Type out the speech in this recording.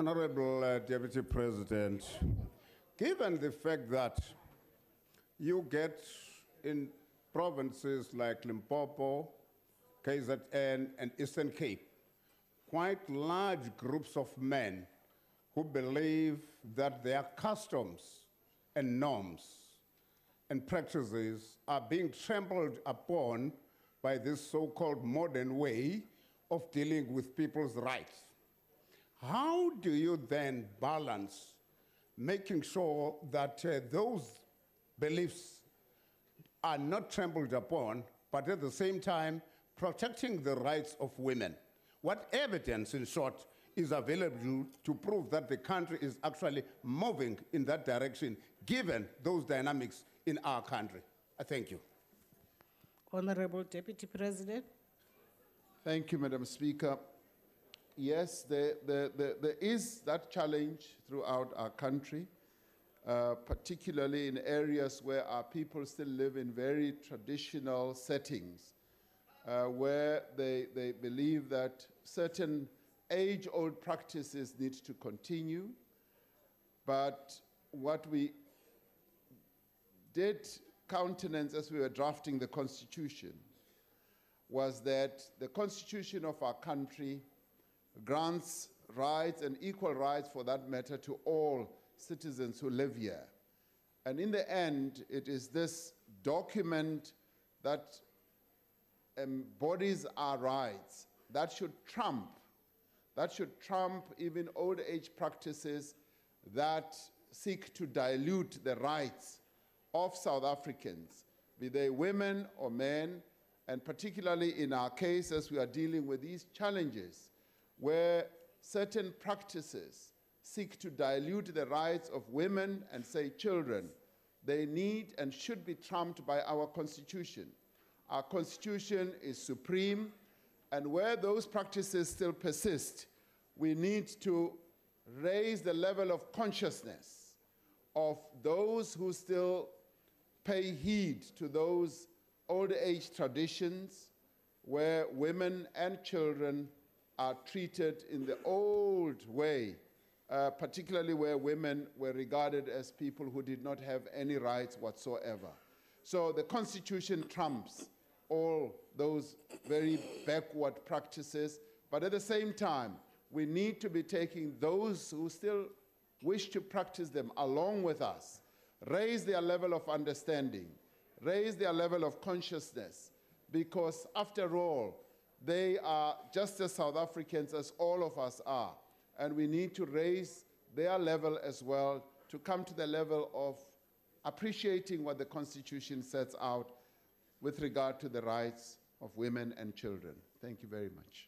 Honorable Deputy President, given the fact that you get in provinces like Limpopo, KZN, and Eastern Cape, quite large groups of men who believe that their customs and norms and practices are being trampled upon by this so-called modern way of dealing with people's rights. How do you then balance making sure that those beliefs are not trampled upon, but at the same time protecting the rights of women? What evidence, in short, is available to prove that the country is actually moving in that direction, given those dynamics in our country? Thank you. Honorable Deputy President. Thank you, Madam Speaker. Yes, there is that challenge throughout our country, particularly in areas where our people still live in very traditional settings, where they believe that certain age-old practices need to continue. But what we did countenance as we were drafting the Constitution was that the Constitution of our country grants rights and equal rights, for that matter, to all citizens who live here. And in the end, it is this document that embodies our rights that should trump even old age practices that seek to dilute the rights of South Africans, be they women or men, and particularly in our case as we are dealing with these challenges where certain practices seek to dilute the rights of women and, say, children. They need and should be trumped by our Constitution. Our Constitution is supreme, and where those practices still persist, we need to raise the level of consciousness of those who still pay heed to those old age traditions where women and children are treated in the old way, particularly where women were regarded as people who did not have any rights whatsoever. So the Constitution trumps all those very backward practices, but at the same time, we need to be taking those who still wish to practice them along with us, raise their level of understanding, raise their level of consciousness, because after all, they are just as South Africans as all of us are, and we need to raise their level as well to come to the level of appreciating what the Constitution sets out with regard to the rights of women and children. Thank you very much.